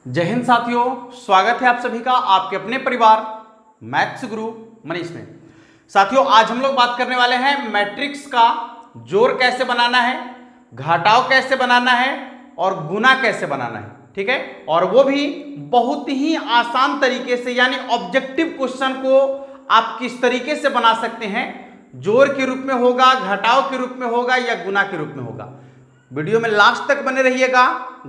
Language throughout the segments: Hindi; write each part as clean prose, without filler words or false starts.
जय हिंद साथियों, स्वागत है आप सभी का आपके अपने परिवार मैथ्स गुरु मनीष में। साथियों, आज हम लोग बात करने वाले हैं मैट्रिक्स का जोड़ कैसे बनाना है, घटाव कैसे बनाना है और गुना कैसे बनाना है। ठीक है, और वो भी बहुत ही आसान तरीके से, यानी ऑब्जेक्टिव क्वेश्चन को आप किस तरीके से बना सकते हैं। जोड़ के रूप में होगा, घटाव के रूप में होगा या गुना के रूप में होगा। वीडियो में लास्ट तक बने रहिएगा।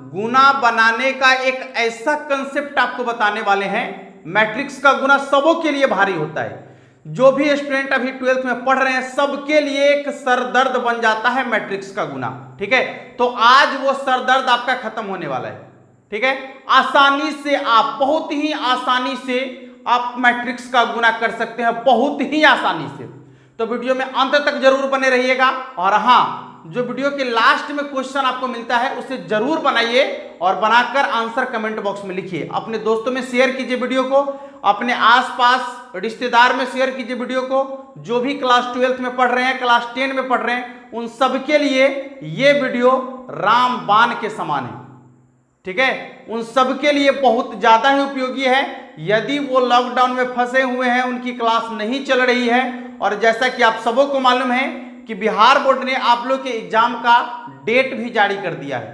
गुना बनाने का एक ऐसा कंसेप्ट आपको बताने वाले हैं। मैट्रिक्स का गुना सबों के लिए भारी होता है। जो भी स्टूडेंट अभी 12th में पढ़ रहे हैं सबके लिए एक सरदर्द बन जाता है मैट्रिक्स का गुना। ठीक है, तो आज वो सरदर्द आपका खत्म होने वाला है। ठीक है, आसानी से आप, बहुत ही आसानी से आप मैट्रिक्स का गुना कर सकते हैं, बहुत ही आसानी से। तो वीडियो में अंत तक जरूर बने रहिएगा। और हाँ, जो वीडियो के लास्ट में क्वेश्चन आपको मिलता है उसे जरूर बनाइए और बनाकर आंसर कमेंट बॉक्स में लिखिए। अपने दोस्तों में शेयर कीजिए वीडियो को, अपने आसपास रिश्तेदार में शेयर कीजिए वीडियो को। जो भी क्लास 12th में पढ़ रहे हैं, क्लास 10 में पढ़ रहे हैं, उन सबके लिए ये वीडियो रामबाण के समान है। ठीक है, उन सबके लिए बहुत ज्यादा ही उपयोगी है। यदि वो लॉकडाउन में फंसे हुए हैं, उनकी क्लास नहीं चल रही है, और जैसा कि आप सबों को मालूम है कि बिहार बोर्ड ने आप लोग के एग्जाम का डेट भी जारी कर दिया है।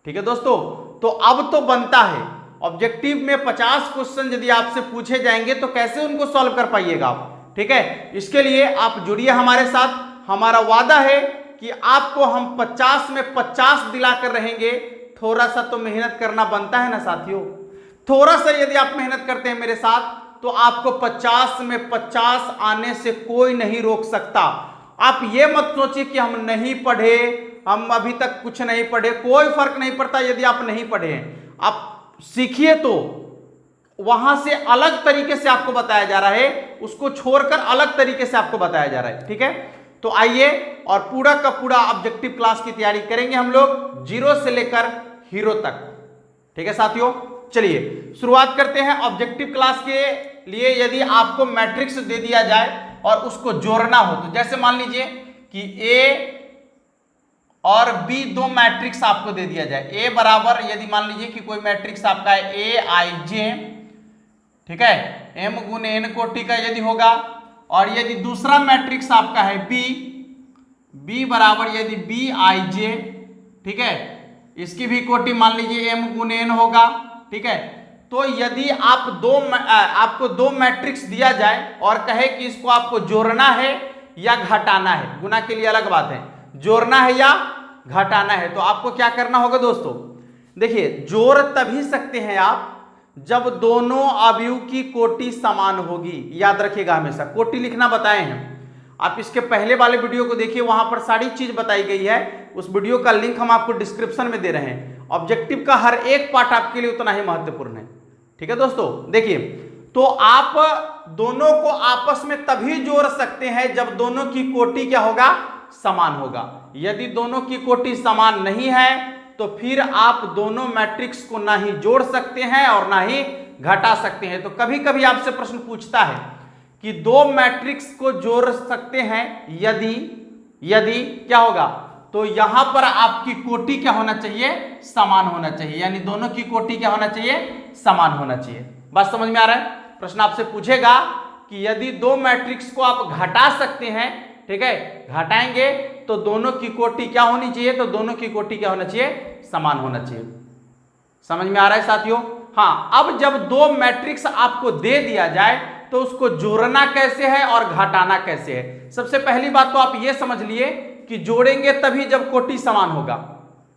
ठीक है दोस्तों, तो अब तो बनता है, ऑब्जेक्टिव में 50 क्वेश्चन यदि आपसे पूछे जाएंगे तो कैसे उनको सॉल्व कर पाइएगा आप। ठीक है, इसके लिए आप जुड़िए हमारे साथ। हमारा वादा है कि आपको हम 50 में 50 दिलाकर रहेंगे। थोड़ा सा तो मेहनत करना बनता है ना साथियों। थोड़ा सा यदि आप मेहनत करते हैं मेरे साथ तो आपको 50 में 50 आने से कोई नहीं रोक सकता। आप ये मत सोचिए कि हम नहीं पढ़े, हम अभी तक कुछ नहीं पढ़े। कोई फर्क नहीं पड़ता यदि आप नहीं पढ़े हैं। आप सीखिए, तो वहां से अलग तरीके से आपको बताया जा रहा है, उसको छोड़कर अलग तरीके से आपको बताया जा रहा है। ठीक है, तो आइए और पूरा का पूरा ऑब्जेक्टिव क्लास की तैयारी करेंगे हम लोग, 0 से लेकर हीरो तक। ठीक है साथियों, चलिए शुरुआत करते हैं ऑब्जेक्टिव क्लास के लिए। यदि आपको मैट्रिक्स दे दिया जाए और उसको जोड़ना हो, तो जैसे मान लीजिए कि ए और बी दो मैट्रिक्स आपको दे दिया जाए। ए बराबर, यदि मान लीजिए कि कोई मैट्रिक्स आपका है ए आई जे, ठीक है, एम गुने एन कोटि का यदि होगा, और यदि दूसरा मैट्रिक्स आपका है बी, बी बराबर यदि बी आई जे, ठीक है, इसकी भी कोटि मान लीजिए एम गुने एन होगा। ठीक है, तो यदि आपको दो मैट्रिक्स दिया जाए और कहे कि इसको आपको जोड़ना है या घटाना है, गुना के लिए अलग बात है, जोड़ना है या घटाना है, तो आपको क्या करना होगा दोस्तों। देखिए, जोड़ तभी सकते हैं आप जब दोनों अवयव की कोटि समान होगी। याद रखिएगा, हमेशा कोटि लिखना बताए हैं। आप इसके पहले वाले वीडियो को देखिए, वहां पर सारी चीज बताई गई है। उस वीडियो का लिंक हम आपको डिस्क्रिप्शन में दे रहे हैं। ऑब्जेक्टिव का हर एक पार्ट आपके लिए उतना ही महत्वपूर्ण है। ठीक है दोस्तों, देखिए, तो आप दोनों को आपस में तभी जोड़ सकते हैं जब दोनों की कोटि क्या होगा, समान होगा। यदि दोनों की कोटि समान नहीं है तो फिर आप दोनों मैट्रिक्स को ना ही जोड़ सकते हैं और ना ही घटा सकते हैं। तो कभी कभी आपसे प्रश्न पूछता है कि दो मैट्रिक्स को जोड़ सकते हैं यदि क्या होगा, तो यहां पर आपकी कोटि क्या होना चाहिए, समान होना चाहिए। यानी दोनों की कोटि क्या होना चाहिए, समान होना चाहिए। बात समझ में आ रहा है। प्रश्न आपसे पूछेगा कि यदि दो मैट्रिक्स को आप घटा सकते हैं, ठीक है, घटाएंगे तो दोनों की कोटि क्या होनी चाहिए, तो दोनों की कोटि क्या होना चाहिए, समान होना चाहिए। समझ में आ रहा है साथियों। हाँ, अब जब दो मैट्रिक्स आपको दे दिया जाए तो उसको जोड़ना कैसे है और घटाना कैसे है। सबसे पहली बात तो आप ये समझ लिए कि जोड़ेंगे तभी जब कोटि समान होगा,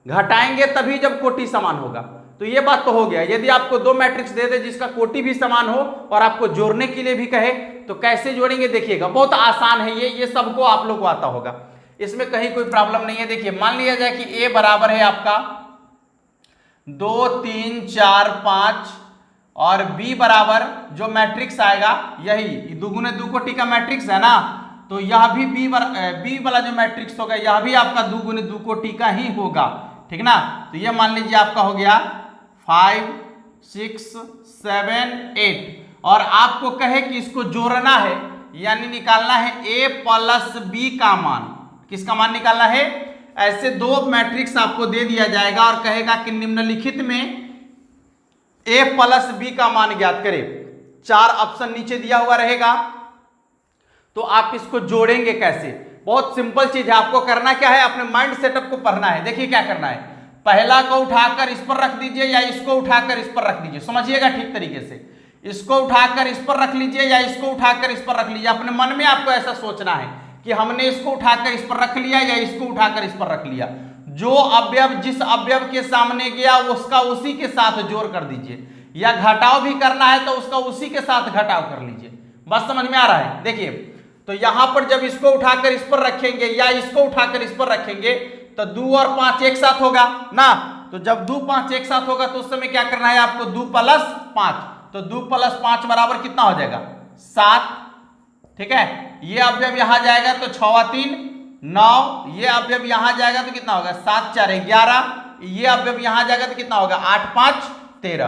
घटाएंगे तभी जब कोटि समान होगा। तो ये बात तो हो गया। यदि आपको दो मैट्रिक्स दे दे जिसका कोटि भी समान हो और आपको जोड़ने के लिए भी कहे तो कैसे जोड़ेंगे, देखिएगा बहुत आसान है। ये सबको आप लोग को आता होगा, इसमें कहीं कोई प्रॉब्लम नहीं है। देखिए, मान लिया जाए कि ए बराबर है आपका 2 3 4 5 और बी बराबर जो मैट्रिक्स आएगा यही दुगुने दो कोटि का मैट्रिक्स है ना, तो यह भी बी वाला जो मैट्रिक्स होगा यह भी आपका दुगुने दो कोटि का ही होगा। ठीक ना, तो ये मान लीजिए आपका हो गया 5 6 7 8, और आपको कहे कि इसको जोड़ना है, यानी निकालना है a प्लस बी का मान। किसका मान निकालना है, ऐसे दो मैट्रिक्स आपको दे दिया जाएगा और कहेगा कि निम्नलिखित में ए प्लस बी का मान ज्ञात करें। 4 ऑप्शन नीचे दिया हुआ रहेगा, तो आप इसको जोड़ेंगे कैसे? बहुत सिंपल चीज है, आपको करना क्या है, अपने माइंड सेटअप को पढ़ना है। देखिए क्या करना है, पहला को उठाकर इस पर रख दीजिए या इसको उठाकर इस पर रख दीजिए, समझिएगा ठीक तरीके से। इसको उठाकर इस पर रख लीजिए या इसको उठाकर इस पर रख लीजिए। अपने मन में आपको ऐसा सोचना है कि हमने इसको उठाकर इस पर रख लिया या इसको उठाकर इस पर रख लिया। जो अवयव जिस अवयव के सामने गया उसका उसी के साथ जोड़ कर दीजिए, या घटाव भी करना है तो उसका उसी के साथ घटाव कर लीजिए। बस समझ में आ रहा है? देखिए, तो यहां पर जब इसको उठाकर इस पर रखेंगे या इसको उठाकर इस पर रखेंगे तो 2 और 5 एक साथ होगा ना। तो जब 2 5 एक साथ होगा तो उस समय क्या करना है आपको, 2 + 5। तो 2 + 5 बराबर कितना हो जाएगा, 7। ठीक है, ये अवयव यहां जाएगा तो 6 × 3 9, ये अवयव यहां जाएगा तो कितना होगा, 7 × 4 11, ये अवयव यहां जाएगा तो कितना होगा, 8 × 5 13।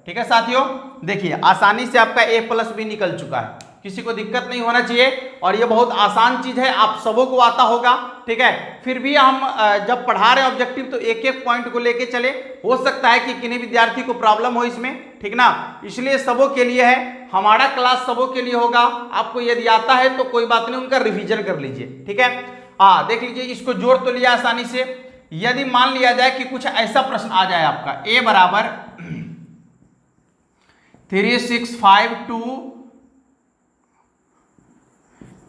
ठीक है साथियों, देखिए आसानी से आपका a + b निकल चुका है, किसी को दिक्कत नहीं होना चाहिए। और ये बहुत आसान चीज है, आप सबों को आता होगा। ठीक है, फिर भी हम जब पढ़ा रहे हैं ऑब्जेक्टिव तो एक एक पॉइंट को लेके चले, हो सकता है कि किन्हीं विद्यार्थी को प्रॉब्लम हो इसमें, ठीक ना, इसलिए सबों के लिए है, हमारा क्लास सबों के लिए होगा। आपको यदि आता है तो कोई बात नहीं, उनका रिविजन कर लीजिए। ठीक है, हाँ देख लीजिए, इसको जोड़ तो लिया आसानी से। यदि मान लिया जाए कि कुछ ऐसा प्रश्न आ जाए आपका, a बराबर 3652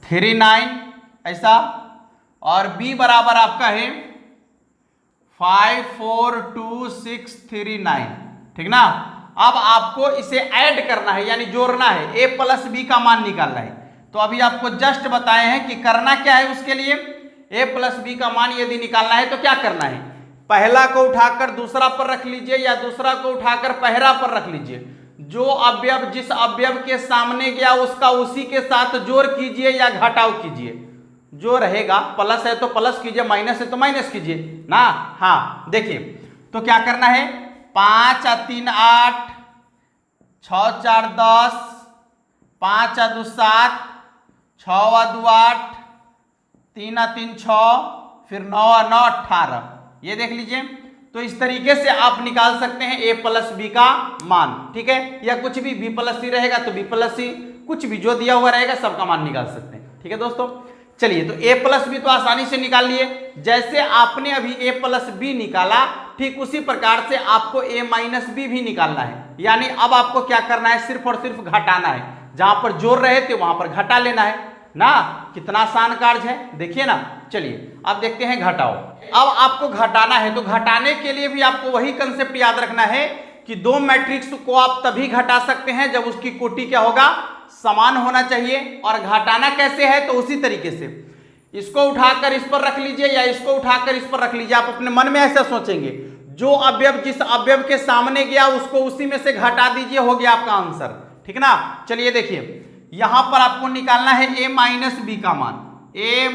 39 ऐसा, और b बराबर आपका है 54269, ठीक ना। अब आपको इसे ऐड करना है, यानी जोड़ना है, a + b का मान निकालना है। तो अभी आपको जस्ट बताए हैं कि करना क्या है उसके लिए। a + b का मान यदि निकालना है तो क्या करना है, पहला को उठाकर दूसरा पर रख लीजिए या दूसरा को उठाकर पहला पर रख लीजिए। जो अवयव जिस अवयव के सामने गया उसका उसी के साथ जोड़ कीजिए या घटाव कीजिए। जो रहेगा, प्लस है तो प्लस कीजिए, माइनस है तो माइनस कीजिए ना। हाँ देखिए, तो क्या करना है, 5 × 3 8, 6 × 4 10, 5 × 2 7, 6 × 2 8, 3 × 3 6, फिर 9 × 9 18। ये देख लीजिए, तो इस तरीके से आप निकाल सकते हैं a + b का मान। ठीक है, या कुछ भी b + c रहेगा तो b + c, कुछ भी जो दिया हुआ रहेगा सबका मान निकाल सकते हैं। ठीक है दोस्तों, चलिए, तो a + b तो आसानी से निकाल लिए। जैसे आपने अभी a + b निकाला, ठीक उसी प्रकार से आपको a - b भी निकालना है। यानी अब आपको क्या करना है, सिर्फ और सिर्फ घटाना है। जहां पर जोड़ रहे थे वहां पर घटा लेना है ना। कितना आसान कार्य है, देखिए ना। चलिए अब देखते हैं घटाओ। अब आपको घटाना है, तो घटाने के लिए भी आपको वही कंसेप्ट याद रखना है कि दो मैट्रिक्स को आप तभी घटा सकते हैं जब उसकी कोटि क्या होगा, समान होना चाहिए। और घटाना कैसे है, तो उसी तरीके से इसको उठाकर इस पर रख लीजिए या इसको उठाकर इस पर रख लीजिए। आप अपने मन में ऐसा सोचेंगे, जो अवयव जिस अवयव के सामने गया उसको उसी में से घटा दीजिए, हो गया आपका आंसर। ठीक ना। चलिए देखिए, यहां पर आपको निकालना है a - b का मान। a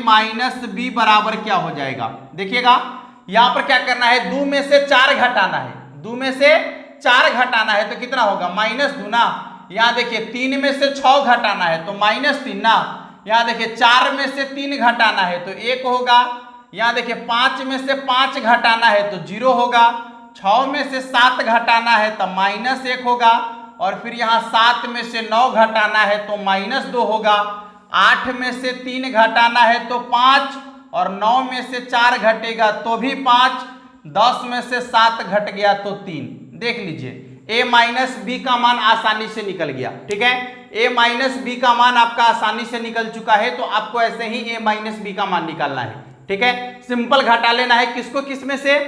- b बराबर क्या हो जाएगा, देखिएगा यहां पर क्या करना है, 2 में से 4 घटाना है। 2 में से 4 घटाना है तो कितना होगा, -2 ना। यहां देखिए 3 में से 6 घटाना है तो -3 ना। यहां देखिए 4 में से 3 घटाना है तो 1 होगा। यहां देखिए 5 में से 5 घटाना है तो 0 होगा। 6 में से 7 घटाना है तो -1 होगा। और फिर यहाँ 7 में से 9 घटाना है तो -2 होगा। 8 में से 3 घटाना है तो 5, और 9 में से 4 घटेगा तो भी 5, 10 में से 7 घट गया तो 3। देख लीजिए, a - b का मान आसानी से निकल गया। ठीक है, a - b का मान आपका आसानी से निकल चुका है। तो आपको ऐसे ही a - b का मान निकालना है। ठीक है, सिंपल घटा लेना है। किसको किस में से,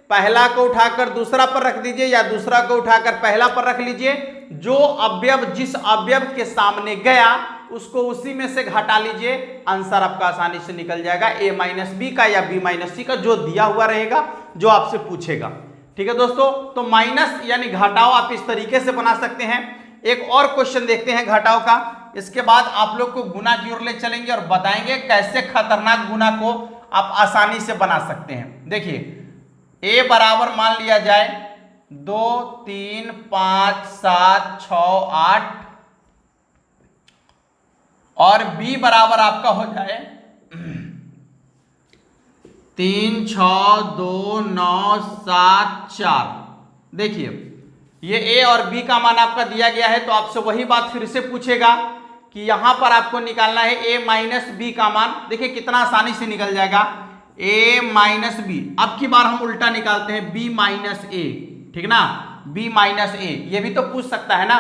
पहला को उठाकर दूसरा पर रख दीजिए या दूसरा को उठाकर पहला पर रख लीजिए। जो अवयव जिस अवयव के सामने गया उसको उसी में से घटा लीजिए, आंसर आपका आसानी से निकल जाएगा a - b का या b - c का, जो दिया हुआ रहेगा, जो आपसे पूछेगा। ठीक है दोस्तों, तो माइनस यानी घटाओ आप इस तरीके से बना सकते हैं। एक और क्वेश्चन देखते हैं घटाओ का, इसके बाद आप लोग को गुना की ओर ले चलेंगे और बताएंगे कैसे खतरनाक गुना को आप आसानी से बना सकते हैं। देखिए, a बराबर मान लिया जाए 2 3 5 7 6 8, और b बराबर आपका हो जाए 3 6 2 9 7 4। देखिए ये ए और बी का मान आपका दिया गया है, तो आपसे वही बात फिर से पूछेगा कि यहां पर आपको निकालना है ए माइनस बी का मान। देखिए कितना आसानी से निकल जाएगा, ए माइनस बी। अब की बार हम उल्टा निकालते हैं, बी माइनस ए, ठीक ना, बी माइनस ए। ये भी तो पूछ सकता है ना,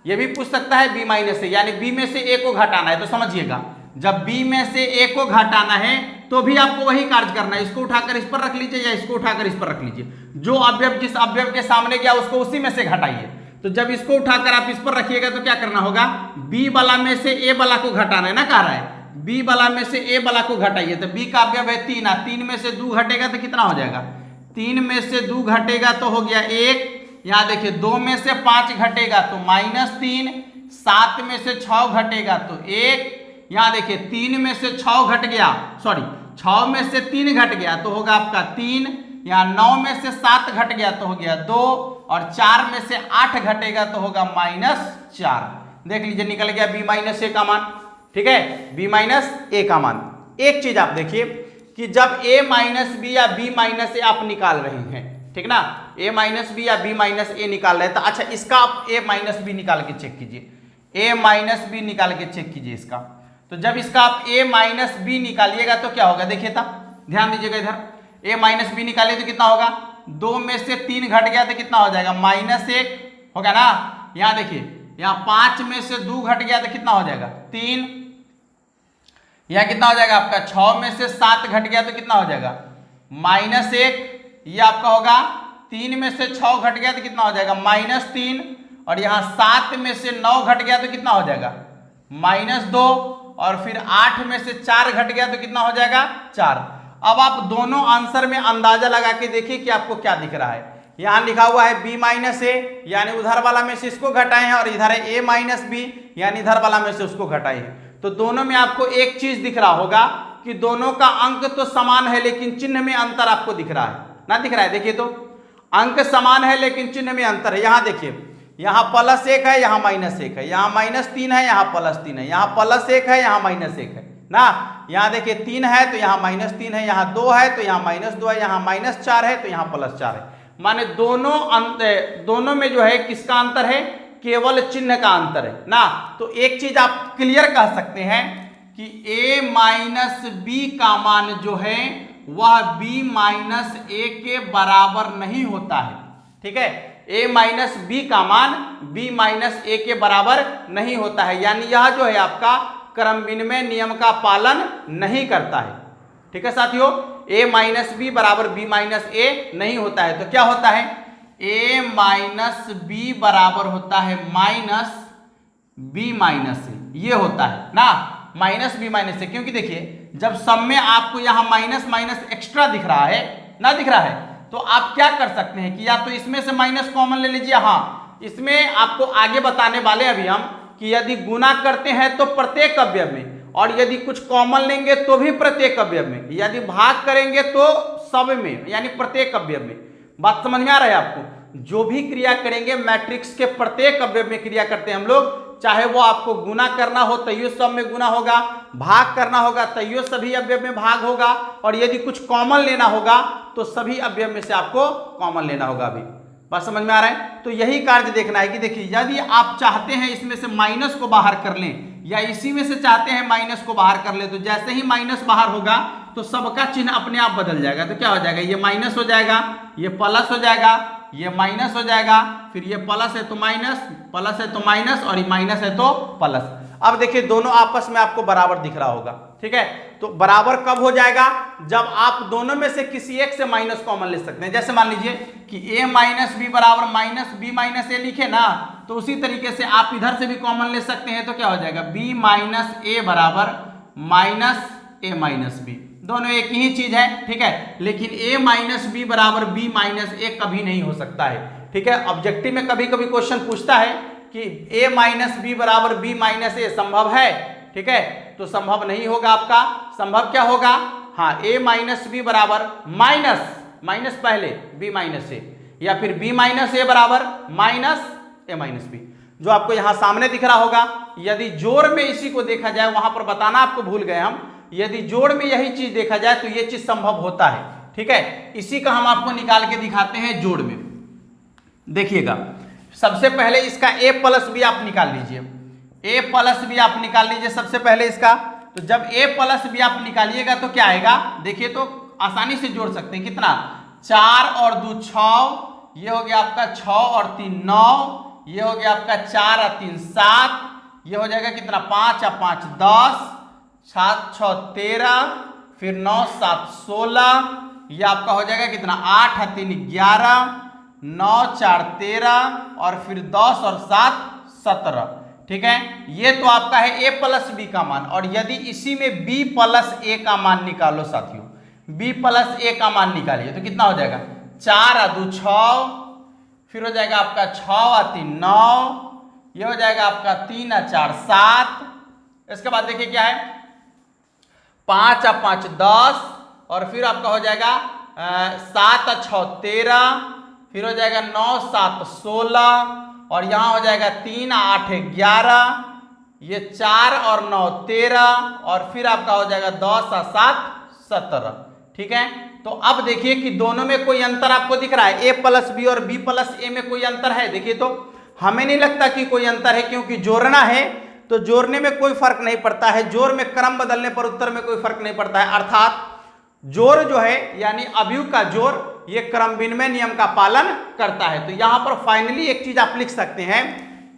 ये भी पूछ सकता है बी माइनस ए, यानी बी में से ए को घटाना है। तो समझिएगा, जब बी में से ए को घटाना है तो भी आपको वही कार्य करना है, इसको उठाकर इस पर रख लीजिए या इसको उठाकर इस पर रख लीजिए। जो अवयव जिस अवयव के सामने गया उसको उसी में से घटाइए। तो जब इसको उठाकर आप इस पर रखिएगा तो क्या करना होगा, बी वाला में से ए वाला को घटाना है ना, कह रहा है बी वाला में से ए वाला को घटाइए। तो बी का अवयव है 3, 3 में से 2 घटेगा तो कितना हो जाएगा, 3 में से 2 घटेगा तो हो गया 1। यहाँ देखिए 2 में से 5 घटेगा तो -3, 7 में से 6 घटेगा तो 1। यहाँ देखिए 3 में से 6 घट गया, सॉरी 6 में से 3 घट गया तो होगा आपका 3। यहाँ 9 में से 7 घट गया तो हो गया 2, और 4 में से 8 घटेगा तो होगा -4। देख लीजिए निकल गया बी माइनस ए का मान, ठीक है, बी माइनस ए का मान। एक चीज आप देखिए कि जब ए माइनस बी या बी माइनस ए आप निकाल रहे हैं, ठीक ना, ए माइनस बी या बी माइनस ए निकाल रहे हैं, तो अच्छा इसका आप ए माइनस बी निकाल के चेक कीजिए, ए माइनस बी निकाल के चेक कीजिए इसका। तो जब इसका आप ए माइनस बी निकालिएगा तो क्या होगा, देखिए था, ध्यान दीजिएगा इधर, ए माइनस बी निकालिए तो कितना होगा, 2 में से 3 घट गया तो कितना हो जाएगा, -1 होगा ना। यहाँ देखिए यहाँ 5 में से 2 घट गया तो कितना हो जाएगा, 3। यहाँ कितना हो जाएगा आपका, 6 में से 7 घट गया तो कितना हो जाएगा, -1। ये आपका होगा 3 में से 6 घट गया तो कितना हो जाएगा, -3। और यहाँ 7 में से 9 घट गया तो कितना हो जाएगा, -2। और फिर 8 में से 4 घट गया तो कितना हो जाएगा, 4। अब आप दोनों आंसर में अंदाजा लगा के देखिए कि आपको क्या दिख रहा है। यहाँ लिखा हुआ है बी माइनस ए, यानी उधर वाला में से इसको घटाए हैं, और इधर है ए माइनस बी, यानी इधर वाला में से उसको घटाए हैं। तो दोनों में आपको एक चीज दिख रहा होगा कि दोनों का अंक तो समान है लेकिन चिन्ह में अंतर आपको दिख रहा है ना, दिख रहा है, देखिए तो अंक समान है लेकिन चिन्ह में अंतर है। यहाँ देखिए यहाँ +1 है, यहाँ -1 है, यहाँ -3 है, यहाँ +3 है, यहाँ +1 है, यहाँ -1 है ना। यहाँ देखिए 3 है तो यहाँ -3 है, यहाँ 2 है तो यहाँ -2 है, यहाँ -4 है तो यहाँ +4 है। माने दोनों में जो है किसका अंतर है, केवल चिन्ह का अंतर है ना। तो एक चीज आप क्लियर कह सकते हैं कि a माइनस बी का मान जो है वह b माइनस ए के बराबर नहीं होता है, ठीक है, a माइनस बी का मान b माइनस ए के बराबर नहीं होता है, यानी यह जो है आपका क्रम विनिमय नियम का पालन नहीं करता है, ठीक है साथियों। a माइनस बी बराबर b माइनस ए नहीं होता है, तो क्या होता है, a माइनस बी बराबर होता है माइनस b माइनस ए, ये होता है ना, माइनस b माइनस ए। क्योंकि देखिए जब सब में आपको यहाँ माइनस माइनस एक्स्ट्रा दिख रहा है ना, दिख रहा है, तो आप क्या कर सकते हैं कि या तो इसमें से माइनस कॉमन ले लीजिए। हाँ, इसमें आपको आगे बताने वाले अभी हम कि यदि गुना करते हैं तो प्रत्येक अवयव में, और यदि कुछ कॉमन लेंगे तो भी प्रत्येक अवयव में, यदि भाग करेंगे तो सब में, यानी प्रत्येक अवयव में। बात समझ में आ रहा है आपको। जो भी क्रिया करेंगे मैट्रिक्स के प्रत्येक अवयव में क्रिया करते हैं हम लोग, चाहे वो आपको गुना करना हो तैयो सब में गुना होगा, भाग करना होगा तैयो सभी अवयव में भाग होगा, और यदि कुछ कॉमन लेना होगा तो सभी अवयव में से आपको कॉमन लेना होगा। अभी बात समझ में आ रहा है। तो यही कार्य देखना है कि देखिए यदि आप चाहते हैं इसमें से माइनस को बाहर कर लें, या इसी में से चाहते हैं माइनस को बाहर कर ले, तो जैसे ही माइनस बाहर होगा तो सबका चिन्ह अपने आप बदल जाएगा। तो क्या हो जाएगा, ये माइनस हो जाएगा, ये प्लस हो जाएगा, ये माइनस हो जाएगा, फिर ये प्लस है तो माइनस, प्लस है तो माइनस, और ये माइनस है तो प्लस। अब देखिए दोनों आपस में आपको बराबर दिख रहा होगा, ठीक है। तो बराबर कब हो जाएगा, जब आप दोनों में से किसी एक से माइनस कॉमन ले सकते हैं। जैसे मान लीजिए कि a माइनस बी बराबर माइनस बी माइनस ए लिखे ना, तो उसी तरीके से आप इधर से भी कॉमन ले सकते हैं। तो क्या हो जाएगा, b माइनस ए बराबर माइनस ए माइनस बी, दोनों एक ही चीज है, ठीक है। लेकिन a माइनस बी बराबर b माइनस ए कभी नहीं हो सकता है, ठीक है। ऑब्जेक्टिव में कभी कभी क्वेश्चन पूछता है कि a माइनस बी बराबर b माइनस ए संभव है, ठीक है, तो संभव नहीं होगा आपका। संभव क्या होगा, हाँ, a माइनस बी बराबर माइनस, माइनस पहले b माइनस ए, या फिर b माइनस ए बराबर माइनस a माइनस बी, जो आपको यहाँ सामने दिख रहा होगा। यदि जोड़ में इसी को देखा जाए, वहां पर बताना आपको भूल गए हम, यदि जोड़ में यही चीज देखा जाए तो ये चीज संभव होता है, ठीक है। इसी का हम आपको निकाल के दिखाते हैं जोड़ में। देखिएगा सबसे पहले इसका a प्लस बी आप निकाल लीजिए, a प्लस बी आप निकाल लीजिए सबसे पहले इसका। तो जब a प्लस बी आप निकालिएगा तो क्या आएगा, देखिए तो आसानी से जोड़ सकते हैं, कितना 4 और 2 6, ये हो गया आपका 6 और 3 9, ये हो गया आपका 4 और 3 7, ये हो जाएगा कितना 5 और 5 10, 7 6 13, फिर 9 7 16, ये आपका हो जाएगा कितना 8 और 3 11, 9 4 13, और फिर 10 और 7 17। ठीक है, ये तो आपका है a प्लस बी का मान। और यदि इसी में b प्लस a का मान निकालो साथियों, b प्लस a का मान निकालिए तो कितना हो जाएगा 4 और 2 6, फिर हो जाएगा आपका 6 और 3 9, ये हो जाएगा आपका 3 और 4 7। इसके बाद देखिए क्या है 5 और 5 10, और फिर आपका हो जाएगा 7 और 6 13, फिर हो जाएगा 9 7 16, और यहाँ हो जाएगा 3 8 11, ये 4 और 9 13, और फिर आपका हो जाएगा 10 और 7 17। ठीक है, तो अब देखिए कि दोनों में कोई अंतर आपको दिख रहा है, a प्लस बी और b प्लस a में कोई अंतर है। देखिए तो हमें नहीं लगता कि कोई अंतर है, क्योंकि जोड़ना है तो जोड़ने में कोई फर्क नहीं पड़ता है, जोड़ में क्रम बदलने पर उत्तर में कोई फर्क नहीं पड़ता है। अर्थात जोड़ जो है यानी अवयव का जोड़ ये क्रम विनिमय नियम का पालन करता है। तो यहां पर फाइनली एक चीज आप लिख सकते हैं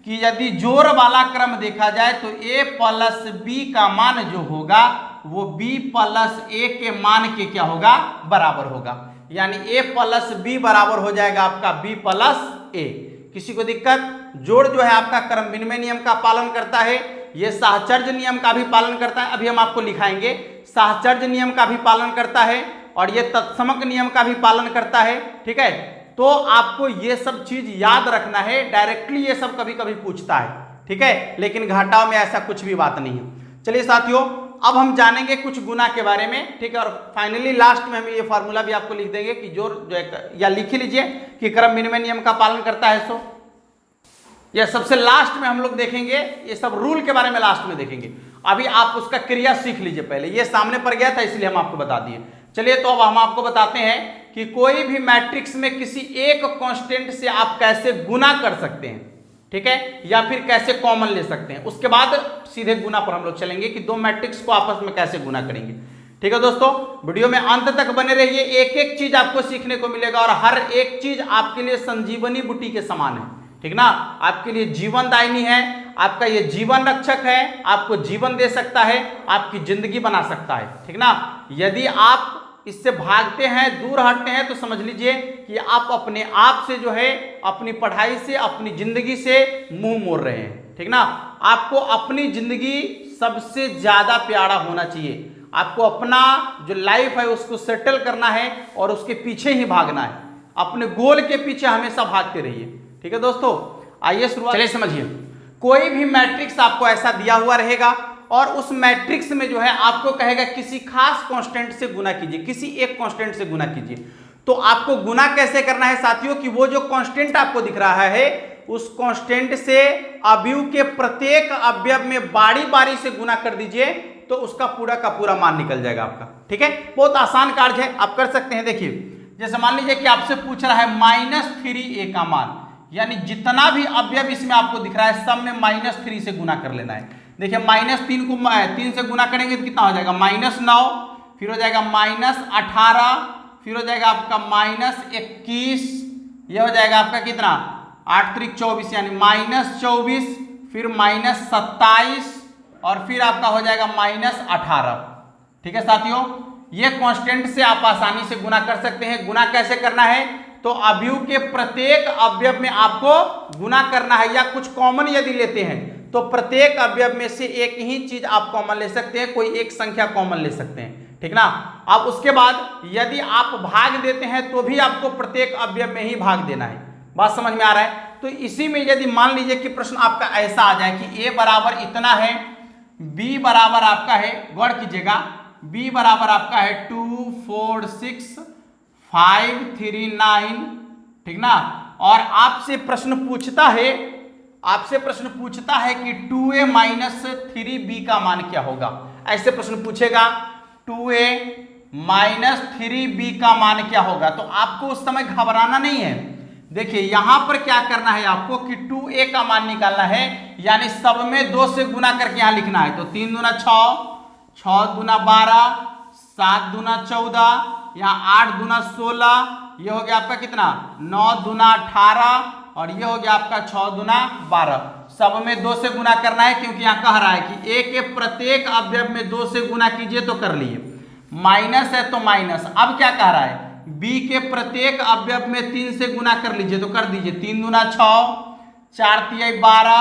कि यदि जोड़ वाला क्रम देखा जाए तो a प्लस बी का मान जो होगा वो b प्लस a के मान के क्या होगा, बराबर होगा। यानी a प्लस बी बराबर हो जाएगा आपका b प्लस a। किसी को दिक्कत? जोड़ जो है आपका क्रम विनिमय नियम का पालन करता है, ये साहचर्य नियम का भी पालन करता है, अभी हम आपको लिखाएंगे, साहचर्य नियम का भी पालन करता है, और ये तत्समक नियम का भी पालन करता है। ठीक है, तो आपको ये सब चीज याद रखना है, डायरेक्टली ये सब कभी कभी पूछता है। ठीक है, लेकिन घटाव में ऐसा कुछ भी बात नहीं है। चलिए साथियों, अब हम जानेंगे कुछ गुना के बारे में। ठीक है, और फाइनली लास्ट में हम ये फॉर्मूला भी आपको लिख देंगे कि जोड़ जो है, या लिख लीजिए कि क्रम विनिमय नियम का पालन करता है। सो यह सबसे लास्ट में हम लोग देखेंगे, ये सब रूल के बारे में लास्ट में देखेंगे। अभी आप उसका क्रिया सीख लीजिए पहले, ये सामने पर गया था इसलिए हम आपको बता दिए। चलिए तो अब हम आपको बताते हैं कि कोई भी मैट्रिक्स में किसी एक कांस्टेंट से आप कैसे गुना कर सकते हैं। ठीक है, या फिर कैसे कॉमन ले सकते हैं। उसके बाद सीधे गुना पर हम लोग चलेंगे कि दो मैट्रिक्स को आपस में कैसे गुना करेंगे। ठीक है दोस्तों, वीडियो में अंत तक बने रहिए, एक एक चीज आपको सीखने को मिलेगा और हर एक चीज आपके लिए संजीवनी बूटी के समान है। ठीक ना, आपके लिए जीवनदायिनी है, आपका ये जीवन रक्षक है, आपको जीवन दे सकता है, आपकी जिंदगी बना सकता है। ठीक ना, यदि आप इससे भागते हैं, दूर हटते हैं, तो समझ लीजिए कि आप अपने आप से जो है, अपनी पढ़ाई से, अपनी जिंदगी से मुंह मोड़ रहे हैं। ठीक ना, आपको अपनी जिंदगी सबसे ज्यादा प्यारा होना चाहिए। आपको अपना जो लाइफ है उसको सेटल करना है और उसके पीछे ही भागना है, अपने गोल के पीछे हमेशा भागते रहिए। ठीक है दोस्तों, आइए शुरुआत। चलिए समझिए, कोई भी मैट्रिक्स आपको ऐसा दिया हुआ रहेगा और उस मैट्रिक्स में जो है आपको कहेगा किसी खास कांस्टेंट से गुना कीजिए, किसी एक कांस्टेंट से गुना कीजिए। तो आपको गुना कैसे करना है साथियों, कि वो जो कांस्टेंट आपको दिख रहा है उस कांस्टेंट से अवयव के प्रत्येक अवयव में बारी बारी से गुना कर दीजिए, तो उसका पूरा का पूरा मान निकल जाएगा आपका। ठीक है, बहुत आसान कार्य है, आप कर सकते हैं। देखिए, जैसे मान लीजिए कि आपसे पूछ रहा है -3a का मान, यानी जितना भी अवयव इसमें आपको दिख रहा है सब में -3 से गुना कर लेना है। देखिए -3 को 3 से गुना करेंगे तो कितना हो जाएगा -9, फिर हो जाएगा -18, फिर हो जाएगा आपका -21, यह हो जाएगा आपका कितना 8 3 24 यानी -24, फिर -27 और फिर आपका हो जाएगा -18। ठीक है साथियों, ये कांस्टेंट से आप आसानी से गुना कर सकते हैं। गुना कैसे करना है, तो अवयव के प्रत्येक अवयव में आपको गुना करना है, या कुछ कॉमन यदि लेते हैं तो प्रत्येक अवयव में से एक ही चीज आप कॉमन ले सकते हैं, कोई एक संख्या कॉमन ले सकते हैं। ठीक ना, अब उसके बाद यदि आप भाग देते हैं तो भी आपको प्रत्येक अवयव में ही भाग देना है। बात समझ में आ रहा है? तो इसी में यदि मान लीजिए कि प्रश्न आपका ऐसा आ जाए कि a बराबर इतना है, b बराबर आपका है, गौर कीजिएगा, b बराबर आपका है 2 4 6 5 3 9। ठीक ना, और आपसे प्रश्न पूछता है कि 2a - 3b का मान क्या होगा। ऐसे प्रश्न पूछेगा 2a - 3b का मान क्या होगा, तो आपको उस समय घबराना नहीं है, देखिए यहां पर क्या करना है आपको कि 2a का मान निकालना है, यानी सब में 2 से गुना करके यहां लिखना है। तो 3 दूना 6, 6 दूना 12, 7 दूना 14, यहाँ 8 दूना 16, ये हो गया आपका कितना 9 दूना 18 और ये हो गया आपका 6 दूना 12। सब में 2 से गुना करना है क्योंकि यहाँ कह रहा है कि a के प्रत्येक अवयव में 2 से गुना कीजिए, तो कर लिए। माइनस है तो माइनस। अब क्या कह रहा है b के प्रत्येक अवयव में 3 से गुना कर लीजिए, तो कर दीजिए। 3 दूना 6, 4 तिहाई 12,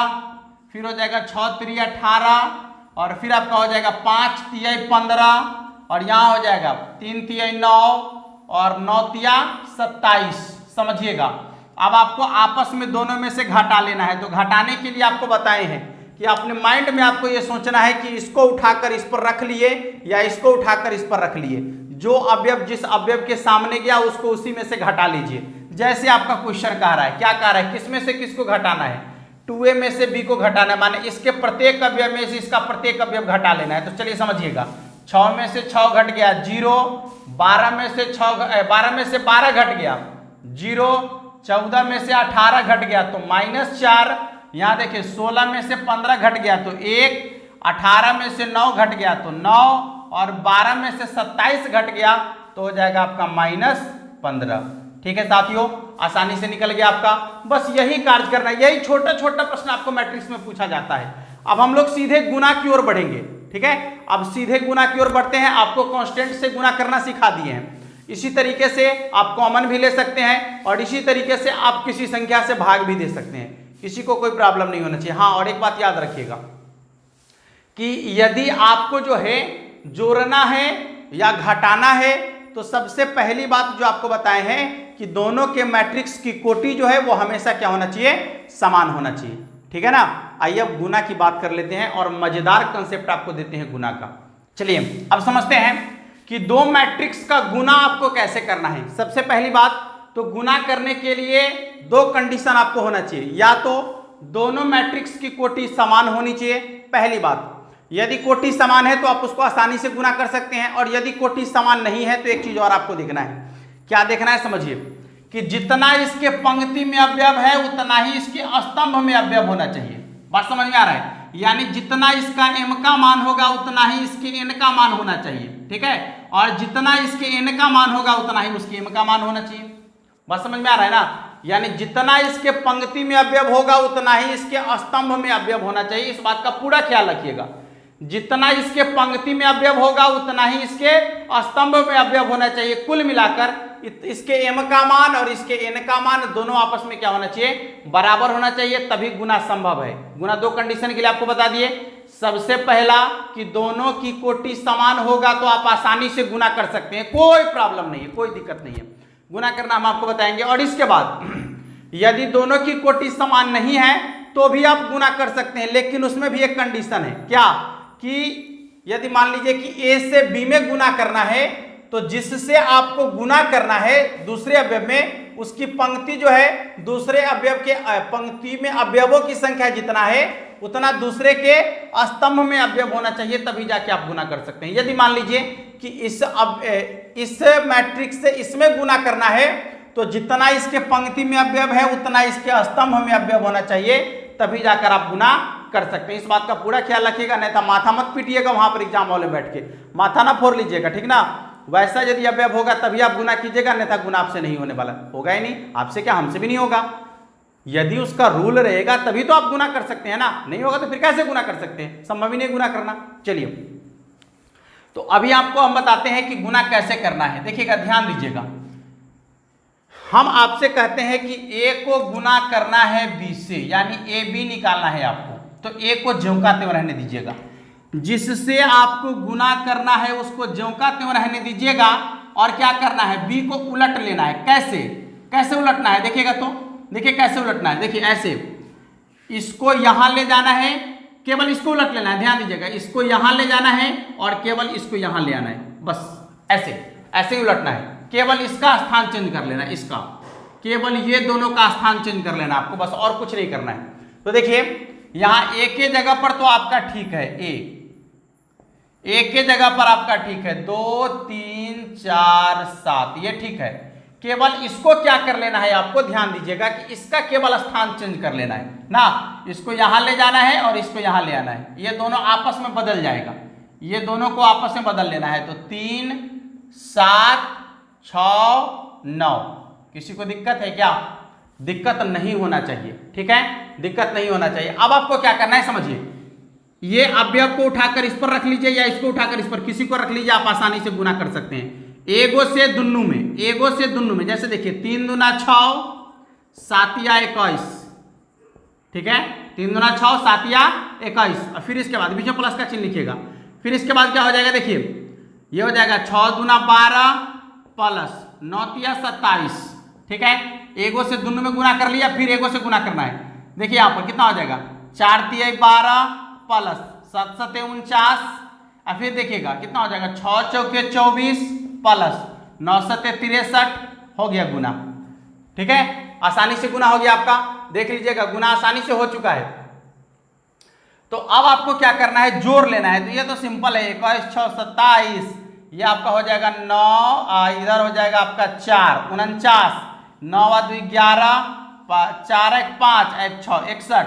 फिर हो जाएगा 6 तिहाई 18 और फिर आपका हो जाएगा 5 तिहाई 15 और यहाँ हो जाएगा 3 तिहाई 9 और 9 तिया 27। समझिएगा अब आपको आपस में दोनों में से घटा लेना है। तो घटाने के लिए आपको बताए हैं कि अपने माइंड में आपको ये सोचना है कि इसको उठाकर इस पर रख लिए या इसको उठाकर इस पर रख लिए। जो अवयव जिस अवयव के सामने गया उसको उसी में से घटा लीजिए। जैसे आपका क्वेश्चन कह रहा है, क्या कह रहा है, किस में से किसको घटाना है, 2a में से b को घटाना है, माने इसके प्रत्येक अवयव में से इसका प्रत्येक अवयव घटा लेना है। तो चलिए समझिएगा, 6 में से 6 घट गया 0, 12 में से 12 घट गया 0, 14 में से 18 घट गया तो -4, यहाँ देखिए 16 में से 15 घट गया तो 1, 18 में से 9 घट गया तो 9 और 12 में से 27 घट गया तो हो जाएगा आपका -15। ठीक है साथियों, आसानी से निकल गया आपका। बस यही कार्य करना है, यही छोटा छोटा प्रश्न आपको मैट्रिक्स में पूछा जाता है। अब हम लोग सीधे गुना की ओर बढ़ेंगे। ठीक है, अब सीधे गुना की ओर बढ़ते हैं। आपको कांस्टेंट से गुना करना सिखा दिए हैं। इसी तरीके से आप कॉमन भी ले सकते हैं और इसी तरीके से आप किसी संख्या से भाग भी दे सकते हैं, किसी को कोई प्रॉब्लम नहीं होना चाहिए। हाँ, और एक बात याद रखिएगा कि यदि आपको जो है जोड़ना है या घटाना है तो सबसे पहली बात जो आपको बताए हैं कि दोनों के मैट्रिक्स की कोटि जो है वो हमेशा क्या होना चाहिए, समान होना चाहिए। ठीक है ना। आइए अब गुना की बात कर लेते हैं और मजेदार कंसेप्ट आपको देते हैं गुना का। चलिए अब समझते हैं कि दो मैट्रिक्स का गुना आपको कैसे करना है। सबसे पहली बात तो गुना करने के लिए दो कंडीशन आपको होना चाहिए, या तो दोनों मैट्रिक्स की कोटि समान होनी चाहिए। पहली बात, यदि कोटि समान है तो आप उसको आसानी से गुना कर सकते हैं, और यदि कोटि समान नहीं है तो एक चीज और आपको देखना है। क्या देखना है, समझिए कि जितना इसके पंक्ति में अवयव है उतना ही इसके स्तंभ में अवयव होना चाहिए। बात समझ में आ रहा है, यानी जितना इसका m का मान होगा उतना ही इसके n का मान होना चाहिए। ठीक है, और जितना इसके n का मान होगा उतना ही उसके m का मान होना चाहिए। बात समझ में आ रहा है ना, यानी जितना इसके पंक्ति में अवयव होगा उतना ही इसके स्तंभ में अवयव होना चाहिए। इस बात का पूरा ख्याल रखिएगा, जितना इसके पंक्ति में अवयव होगा उतना ही इसके स्तंभ में अवयव होना चाहिए। कुल मिलाकर इसके m का मान और इसके n का मान दोनों आपस में क्या होना चाहिए, बराबर होना चाहिए, तभी गुना संभव है। गुना दो कंडीशन के लिए आपको बता दिए। सबसे पहला कि दोनों की कोटि समान होगा तो आप आसानी से गुना कर सकते हैं, कोई प्रॉब्लम नहीं है, कोई दिक्कत नहीं है, गुना करना हम आपको बताएंगे। और इसके बाद यदि दोनों की कोटि समान नहीं है तो भी आप गुना कर सकते हैं, लेकिन उसमें भी एक कंडीशन है। क्या कि यदि मान लीजिए कि a से b में गुना करना है तो जिससे आपको गुना करना है दूसरे अवयव में, उसकी पंक्ति जो है दूसरे अवयव के पंक्ति में अवयवों की संख्या जितना है उतना दूसरे के स्तंभ में अवयव होना चाहिए, तभी जाके आप गुना कर सकते हैं। यदि मान लीजिए कि इस मैट्रिक्स से इसमें गुना करना है तो जितना इसके पंक्ति में अवयव है उतना इसके स्तंभ में अवयव होना चाहिए, तभी जाकर आप गुना कर सकते हैं। इस बात का पूरा ख्याल रखिएगा, नहीं तो माथा मत पीटिएगा वहां पर एग्जाम हॉल में बैठ के, माथा ना फोड़ लीजिएगा। ठीक ना, वैसा यदि अवयव होगा तभी आप गुना कीजिएगा, नहीं तो गुना आपसे नहीं होने वाला, होगा ही नहीं। आपसे क्या, हमसे भी नहीं होगा। यदि उसका रूल रहेगा तभी तो आप गुना कर सकते हैं ना, नहीं होगा तो फिर कैसे गुना कर सकते हैं, संभव ही नहीं गुना करना। चलिए तो अभी आपको हम बताते हैं कि गुना कैसे करना है। देखिएगा, ध्यान दीजिएगा, हम आपसे कहते हैं कि a को गुना करना है b से, यानी ab निकालना है आपको, तो a को ज्यों का त्यों रहने दीजिएगा। जिससे आपको गुना करना है उसको ज्यों का त्यों रहने दीजिएगा, और क्या करना है, b को उलट लेना है। कैसे कैसे उलटना है, देखिएगा तो, देखिए कैसे उलटना है। देखिए ऐसे, इसको यहां ले जाना है, केवल इसको उलट लेना है, ध्यान दीजिएगा, इसको यहां ले जाना है और केवल इसको यहां ले आना है, बस ऐसे ऐसे ही उलटना है। केवल इसका स्थान चेंज कर लेना, इसका केवल ये दोनों का स्थान चेंज कर लेना आपको, बस और कुछ नहीं करना है। तो देखिए यहां a के जगह पर तो आपका ठीक है, a के जगह पर आपका ठीक है 2 3 4 7, ये ठीक है। केवल इसको क्या कर लेना है, आपको ध्यान दीजिएगा कि इसका केवल स्थान चेंज कर लेना है ना। इसको यहां ले जाना है और इसको यहां ले आना है, ये दोनों आपस में बदल जाएगा, ये दोनों को आपस में बदल लेना है। तो 3 7 6 9। किसी को दिक्कत है क्या? दिक्कत नहीं होना चाहिए, ठीक है, दिक्कत नहीं होना चाहिए। अब आपको क्या करना है समझिए, ये अवयव को उठाकर इस पर रख लीजिए या इसको उठाकर इस पर, किसी को रख लीजिए, आप आसानी से गुना कर सकते हैं। एगो से दुन्नू में, एगो से दुन्नू में, जैसे देखिए 3 दूना 6 7 या 21, ठीक है, 3 दूना 6 7 या 21। और फिर इसके बाद बीच में प्लस का चिन्ह लिखिएगा। फिर इसके बाद क्या हो जाएगा, देखिए ये हो जाएगा 6 दूना 12 प्लस 9 या 27, ठीक है। एगो से दुन्नू में गुना कर लिया, फिर एगो से गुना करना है। देखिए यहाँ पर कितना हो जाएगा, 4 तिया 12 प्लस 7 सते 49। और फिर देखिएगा कितना हो जाएगा, 6 चौके 24 प्लस 9 सते 63, हो गया गुना, ठीक है, आसानी से गुना हो गया आपका। देख लीजिएगा गुना आसानी से हो चुका है। तो अब आपको क्या करना है, जोड़ लेना है। तो ये तो सिंपल है, 21 6 27, ये आपका हो जाएगा 9, इधर हो जाएगा आपका 4 49, 9 2 11, 4 1 5 1 6 61।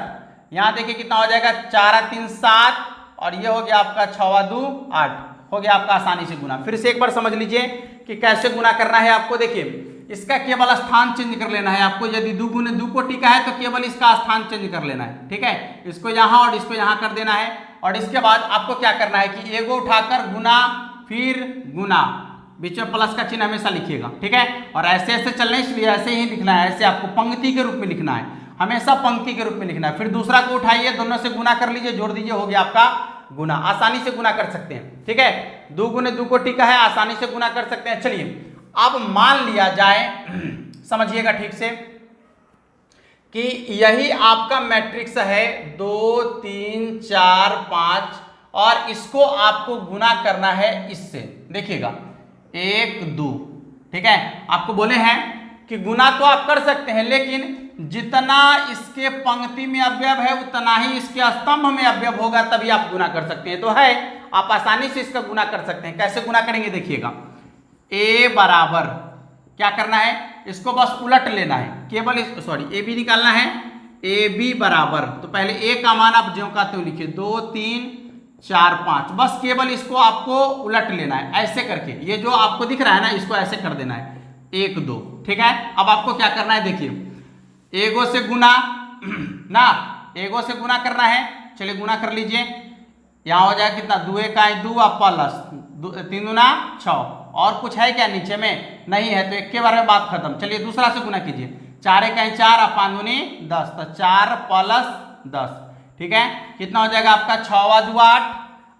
यहाँ देखिए कितना हो जाएगा, 4 3 7, और ये हो गया आपका 6 2 8, हो गया आपका आसानी से गुना। फिर से एक बार समझ लीजिए कि कैसे गुना करना है आपको। देखिए इसका केवल स्थान चेंज कर लेना है आपको। यदि 2 गुने 2 कोटि का है तो केवल इसका स्थान चेंज कर लेना है, ठीक है, इसको यहाँ और इसको यहाँ कर देना है। और इसके बाद आपको क्या करना है कि एगो उठाकर गुना, फिर गुना, बीच में प्लस का चिन्ह हमेशा लिखिएगा, ठीक है। और ऐसे ऐसे चलना है, इसलिए ऐसे ही लिखना है, ऐसे आपको पंक्ति के रूप में लिखना है, हमेशा पंक्ति के रूप में लिखना है। फिर दूसरा को उठाइए, दोनों से गुना कर लीजिए, जोड़ दीजिए, हो गया आपका गुना। आसानी से गुना कर सकते हैं, ठीक है, 2 गुने 2 कोटि का है, आसानी से गुना कर सकते हैं। चलिए अब मान लिया जाए, समझिएगा ठीक से, कि यही आपका मैट्रिक्स है 2 3 4 5, और इसको आपको गुना करना है इससे। देखिएगा 1 2, ठीक है, आपको बोले हैं कि गुना तो आप कर सकते हैं, लेकिन जितना इसके पंक्ति में अवयव है उतना ही इसके स्तंभ में अवयव होगा, तभी आप गुना कर सकते हैं। तो है, आप आसानी से इसका गुना कर सकते हैं। कैसे गुना करेंगे देखिएगा, a बराबर क्या करना है, इसको बस उलट लेना है, केवल ए बी निकालना है। ए बी बराबर, तो पहले a का मान आप ज्यों का त्यों लिखिए, 2 3 4 5, बस केवल इसको आपको उलट लेना है ऐसे करके। ये जो आपको दिख रहा है ना, इसको ऐसे कर देना है 1 2, ठीक है। अब आपको क्या करना है, देखिए एगो से गुना ना, एगो से गुना करना है। चलिए गुना कर लीजिए, यहाँ हो जाएगा कितना, 2 1 2 प्लस 3 दूना 6, और कुछ है क्या नीचे में, नहीं है, तो एक के बारे में बात खत्म। चलिए दूसरा से गुना कीजिए, 4 1 4 5 दूनी 10, तो 4 प्लस 10, ठीक है, कितना हो जाएगा आपका, 6 2 8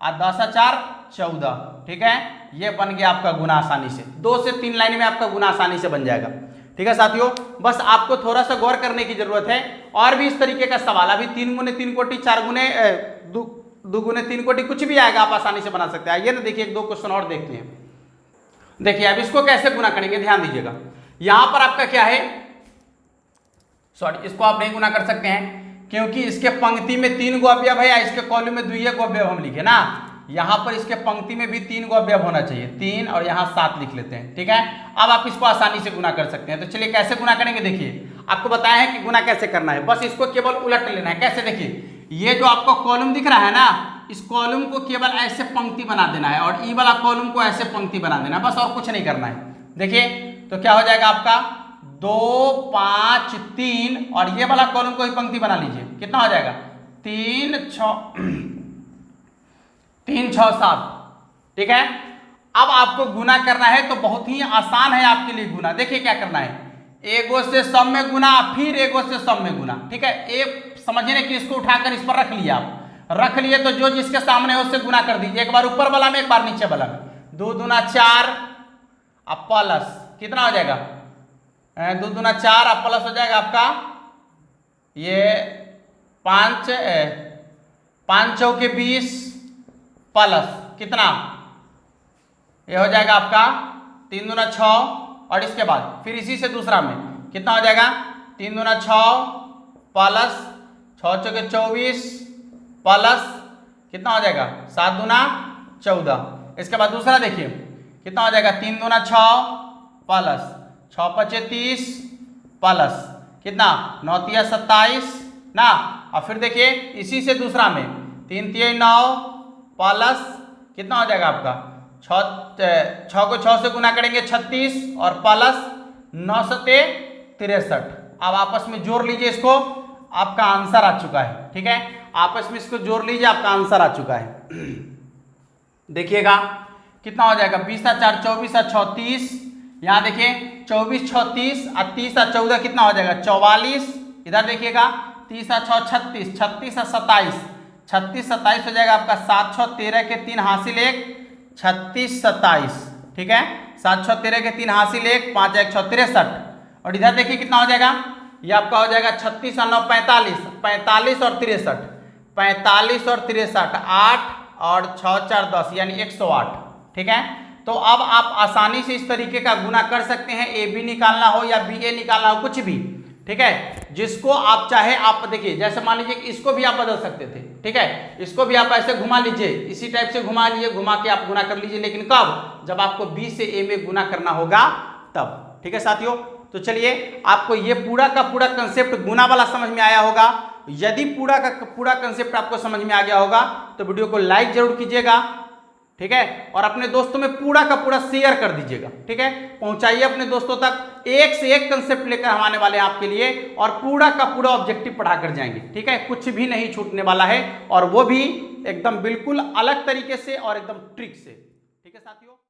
और 10 4 14, ठीक है। ये बन गया आपका गुना आसानी से, 2 से 3 लाइन में आपका गुना आसानी से बन जाएगा, ठीक है साथियों। बस आपको थोड़ा सा गौर करने की जरूरत है। और भी इस तरीके का सवाल, अभी 3 गुने 3 कोटि, 4 गुने 2 गुने 3 कोटि, कुछ भी आएगा, आप आसानी से बना सकते हैं। आइए ना, देखिए 1 2 क्वेश्चन और देखते हैं। देखिए अब इसको कैसे गुना करेंगे, ध्यान दीजिएगा। यहां पर आपका क्या है, सॉरी, इसको आप नहीं गुना कर सकते हैं क्योंकि इसके पंक्ति में 3 गो अवयव है, या इसके कॉलम में 2 गो अवयव हम लिखे ना। यहां पर इसके पंक्ति में भी 3 गो अवयव होना चाहिए, 3 और यहां 7 लिख लेते हैं, ठीक है। अब आप इसको आसानी से गुना कर सकते हैं। तो चलिए कैसे गुना करेंगे, देखिए आपको बताया है कि गुना कैसे करना है, बस इसको केवल उलट लेना है। कैसे, देखिए ये जो आपको कॉलम दिख रहा है ना, इस कॉलम को केवल ऐसे पंक्ति बना देना है, और ई वाला कॉलम को ऐसे पंक्ति बना देना है, बस और कुछ नहीं करना है। देखिए तो क्या हो जाएगा आपका, 2 5 3, और ये वाला कॉलम को ही पंक्ति बना लीजिए, कितना हो जाएगा, 3 6 7, ठीक है। अब आपको गुना करना है तो बहुत ही आसान है आपके लिए गुना। देखिए क्या करना है, एगो से सब में गुना, फिर एगो से सब में गुना, ठीक है। एक समझने कि इसको उठाकर इस पर रख लिया, आप रख लिए तो जो जिसके सामने है उससे गुना कर दीजिए, एक बार ऊपर वाला में, एक बार नीचे वाला में। 2 दूना 4 अब प्लस कितना हो जाएगा, 2 दूना 4 अब प्लस हो जाएगा आपका ये 5 चौके 20 प्लस कितना, ये हो जाएगा आपका 3 दूना 6, और इसके बाद फिर इसी से दूसरा में कितना हो जाएगा, 3 दूना 6 प्लस 6 चौके 24 प्लस कितना हो जाएगा, 7 दूना 14। इसके बाद दूसरा देखिए कितना हो जाएगा, 3 दूना 6 प्लस 6 पचे 30 प्लस कितना 9 तिया 27 ना। और फिर देखिए इसी से दूसरा में 3 तिया 9 प्लस कितना हो जाएगा आपका 6 को 6 से गुना करेंगे 36 और प्लस 9 सते 63। अब आपस में जोड़ लीजिए इसको, आपका आंसर आ चुका है। ठीक है, आपस में इसको जोड़ लीजिए, आपका आंसर आ चुका है। देखिएगा कितना हो जाएगा 20 और 4 24 और 36। यहाँ देखिए 24 36 और 30 और 14 कितना हो जाएगा 44। इधर देखिएगा 30 और 6 36 36 और 27 36 27 हो जाएगा आपका 7 6 13 के 3 हासिल 1 36 27। ठीक है, 7 6 13 के 3 हासिल 1 5 1 6 63। और इधर देखिए कितना हो जाएगा, ये आपका हो जाएगा 36 और 9 45 45 और 63 45 और 63 8 और 6 4 10 यानी 108। ठीक है, तो अब आप आसानी से इस तरीके का गुना कर सकते हैं, ए बी निकालना हो या बी ए निकालना हो, कुछ भी। ठीक है, जिसको आप चाहे आप देखिए, जैसे मान लीजिए इसको भी आप बदल सकते थे। ठीक है, इसको भी आप ऐसे घुमा लीजिए, इसी टाइप से घुमा लीजिए, घुमा के आप गुना कर लीजिए, लेकिन कब, जब आपको बी से ए में गुना करना होगा तब। ठीक है साथियों, तो चलिए आपको ये पूरा का पूरा कंसेप्ट गुना वाला समझ में आया होगा। यदि पूरा का पूरा कंसेप्ट आपको समझ में आ गया होगा तो वीडियो को लाइक जरूर कीजिएगा। ठीक है, और अपने दोस्तों में पूरा का पूरा शेयर कर दीजिएगा। ठीक है, पहुंचाइए अपने दोस्तों तक, एक से एक कंसेप्ट लेकर हम आने वाले हैं आपके लिए, और पूरा का पूरा ऑब्जेक्टिव पढ़ा कर जाएंगे। ठीक है, कुछ भी नहीं छूटने वाला है, और वो भी एकदम बिल्कुल अलग तरीके से और एकदम ट्रिक से। ठीक है साथियों।